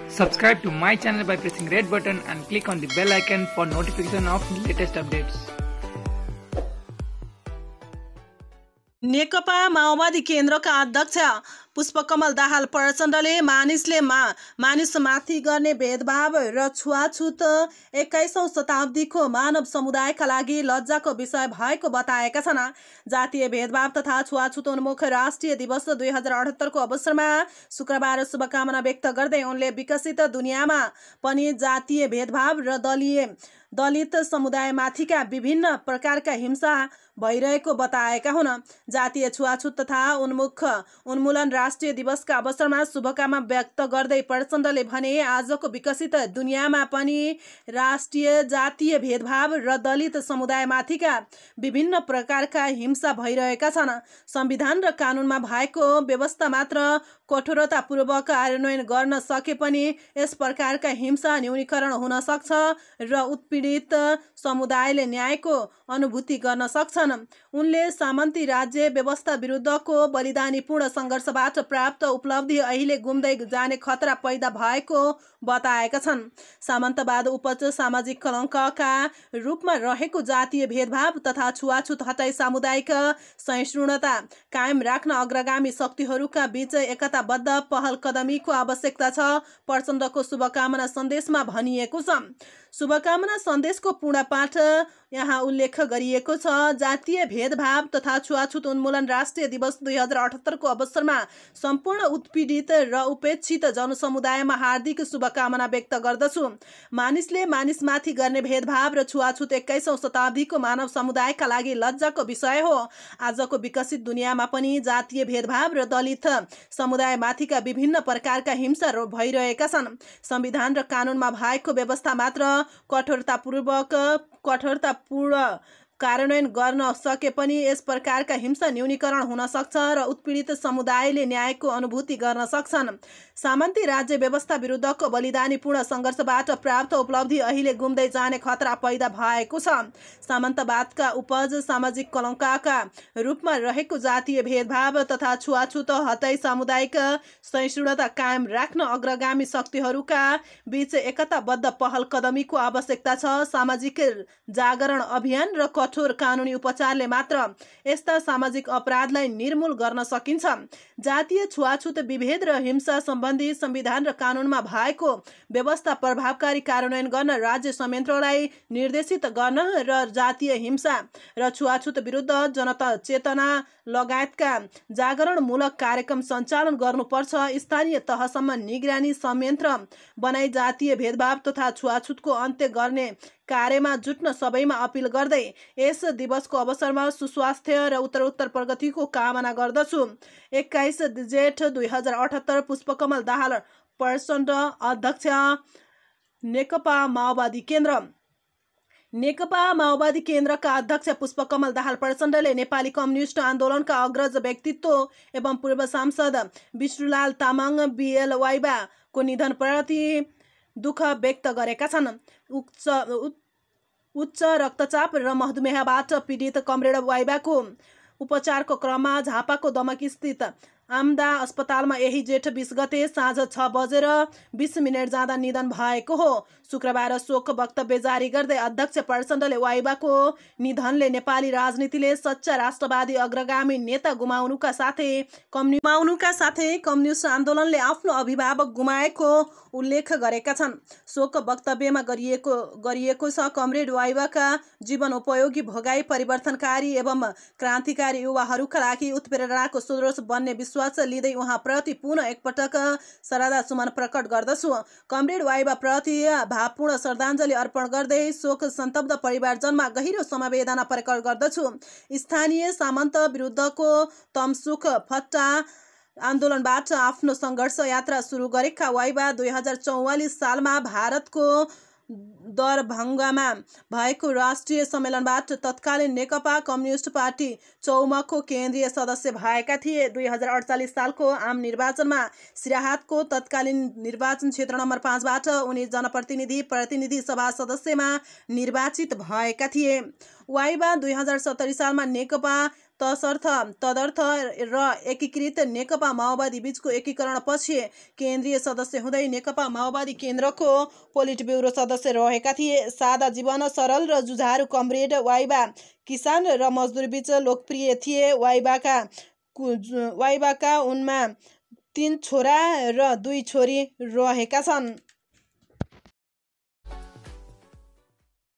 Subscribe to my channel by pressing red button and click on the bell icon for notification of latest updates. नेकपा माओवादी केन्द्रका अध्यक्ष पुष्पकमल दाहाल प्रचण्डले मानिसमाथि गर्ने भेदभाव र छुवाछुत 21औं शताब्दीको मानव समुदायका लागि लज्जाको विषय भएको बताएका छन्। जातीय भेदभाव तथा छुवाछुत उन्मुख राष्ट्रिय दिवस 2078 को अवसरमा शुक्रबार शुभकामना व्यक्त गर्दै उनले विकसित दुनियाँमा पनि जातीय भेदभाव र दलित समुदायमाथिका विभिन्न प्रकारका हिंसा भइरहेको बताएका हुन्। जातीय छुवाछुत तथा उन्मूलन राष्ट्रिय दिवसका अवसरमा शुभकामना व्यक्त गर्दै प्रचण्डले भने, आजको विकसित दुनियाँमा पनि राष्ट्रिय जातीय भेदभाव र दलित समुदायमाथिका विभिन्न प्रकारका हिंसा भइरहेका छन्। संविधान र कानुनमा भएको व्यवस्था मात्र कठोरतापूर्वक कार्यान्वयन गर्न सके पनि यस प्रकारका हिंसा न्यूनीकरण हुन सक्छ र उत्पीडित समुदायले न्यायको अनुभूति गर्न सक्छन्। उनले सामन्ती राज्य व्यवस्था विरुद्धको बलिदानीपूर्ण सङ्घर्षबाट प्राप्त उपलब्धि अहिले गुम्दै जाने खतरा पैदा भएको बताएका छन्। सामन्तवाद उपज सामाजिक कलङ्कका रूपमा रहेको जातीय भेदभाव तथा छुवाछुत हटाई सामुदायिक सहिष्णुता कायम राख्न अग्रगामी शक्तिहरूका बीच एकताबद्ध पहल कदमीको आवश्यकता छ, प्रचण्डको शुभकामना सन्देशमा भनिएको छ। शुभकामना सन्देशको पूर्ण पाठ यहाँ उल्लेख गरिएको छ। जातीय भेदभाव तथा छुवाछुत उन्मूलन राष्ट्रिय दिवस 2078 को अवसरमा सम्पूर्ण उत्पीडित र उपेक्षित जनसमुदायमा हार्दिक शुभकामना व्यक्त गर्दछु। मानिसले मानिसमाथि गर्ने भेदभाव र छुवाछुत 21औं शताब्दीको मानव समुदायका लागि लज्जाको विषय हो। आजको विकसित दुनियाँमा पनि जातीय भेदभाव र दलित समुदायमाथिका विभिन्न प्रकारका हिंसा भइरहेका छन्। संविधान र कानुनमा भएको व्यवस्था मात्र कठोरतापूर्ण कार्यान्वयन गर्न सके पनि यस प्रकारका हिंसा न्यूनीकरण हुन सक्छ र उत्पीडित समुदायले न्यायको अनुभूति गर्न सक्छन्। सामन्ती राज्य व्यवस्था विरुद्धको बलिदानीपूर्ण सङ्घर्षबाट प्राप्त उपलब्धि अहिले गुम्दै जाने खतरा पैदा भएको छ। सामन्तवादका उपज सामाजिक कलङ्कका रूपमा रहेको जातीय भेदभाव तथा छुवाछुत हटाई सामुदायिक सहिष्णुता कायम राख्न अग्रगामी शक्तिहरूका बीच एकताबद्ध पहल कदमीको आवश्यकता छ। सामाजिक जागरण अभियान र कठोर कानुनी उपचारले मात्र यस्ता सामाजिक अपराधलाई निर्मूल गर्न सकिन्छ। जातीय छुवाछुत विभेद र हिंसा सम्बन्धी संविधान र कानुनमा भएको व्यवस्था प्रभावकारी कार्यान्वयन गर्न राज्य संयन्त्रलाई निर्देशित गर्न र जातीय हिंसा र छुवाछुत विरुद्ध जनता चेतना लगायतका जागरणमूलक कार्यक्रम सञ्चालन गर्नुपर्छ। स्थानीय तहसम्म निगरानी संयन्त्र बनाई जातीय भेदभाव तथा छुवाछुतको अन्त्य गर्ने कार्यमा जुट्न सबैमा अपिल गर्दै यस दिवसको अवसरमा सुस्वास्थ्य र उत्तरोत्तर प्रगतिको कामना गर्दछु। 21 जेठ 2078 पुष्पकमल दाहाल प्रचण्ड अध्यक्ष नेकपा माओवादी केन्द्र। नेकपा माओवादी केन्द्रका अध्यक्ष पुष्पकमल दाहाल प्रचण्डले नेपाली कम्युनिस्ट आन्दोलनका अग्रज व्यक्तित्व एवं पूर्व सांसद विष्णुलाल तामाङ BL वाइबाको निधनप्रति दुःख व्यक्त गरेका छन्। उच्च रक्तचाप र मधुमेहबाट पीडित कमरेड वाइबाको उपचारको क्रममा झापाको दमक स्थित आम्दा अस्पतालमा यही जेठ 20 गते साँझ 6:20 जाँदा निधन भएको हो। शुक्रबार शोक वक्तव्य जारी गर्दै अध्यक्ष प्रचण्डले वाइबाको निधनले नेपाली राजनीतिले सच्चा राष्ट्रवादी अग्रगामी नेता गुमाउनुका साथै कम्युनिस्ट आन्दोलनले आफ्नो अभिभावक गुमाएको उल्लेख गरेका छन्। शोक वक्तव्यमा गरिएको छ, कमरेड वाइबाका जीवनोपयोगी भोगाई परिवर्तनकारी एवं क्रान्तिकारी युवाहरूका लागि उत्प्रेरणाको स्रोत बन्ने विश्वास लिँदै उहाँप्रति पुनः एकपटक श्रद्धा सुमन प्रकट गर्दछु। कमरेड वाइबा प्रति भावपूर्ण श्रद्धाञ्जली अर्पण गर्दै शोक सन्तप्त परिवारजनमा गहिरो समवेदना प्रकट गर्दछु। स्थानीय सामन्त विरुद्धको तमसुक फट्टा आन्दोलनबाट आफ्नो सङ्घर्ष यात्रा सुरु गरेका वाइबा 2044 सालमा भारतको दरभङ्गामा भएको राष्ट्रिय सम्मेलनबाट तत्कालीन नेकपा कम्युनिस्ट पार्टी चौमको केन्द्रीय सदस्य भएका थिए। 2048 सालको आम निर्वाचनमा सिराहाटको तत्कालीन निर्वाचन क्षेत्र नम्बर 5बाट उनी प्रतिनिधि सभा सदस्यमा निर्वाचित भएका थिए। वाइबा 2070 सालमा नेकपा तदर्थ र एकीकृत नेकपा माओवादी बीचको एकीकरणपछि केन्द्रीय सदस्य हुँदै नेकपा माओवादी केन्द्रको पोलिट ब्युरो सदस्य रहेका थिए। सादा जीवन, सरल र जुझारु कमरेड वाइबा किसान र मजदुरबीच लोकप्रिय थिए। वाइबाका उनमा 3 छोरा र 2 छोरी रहेका छन्।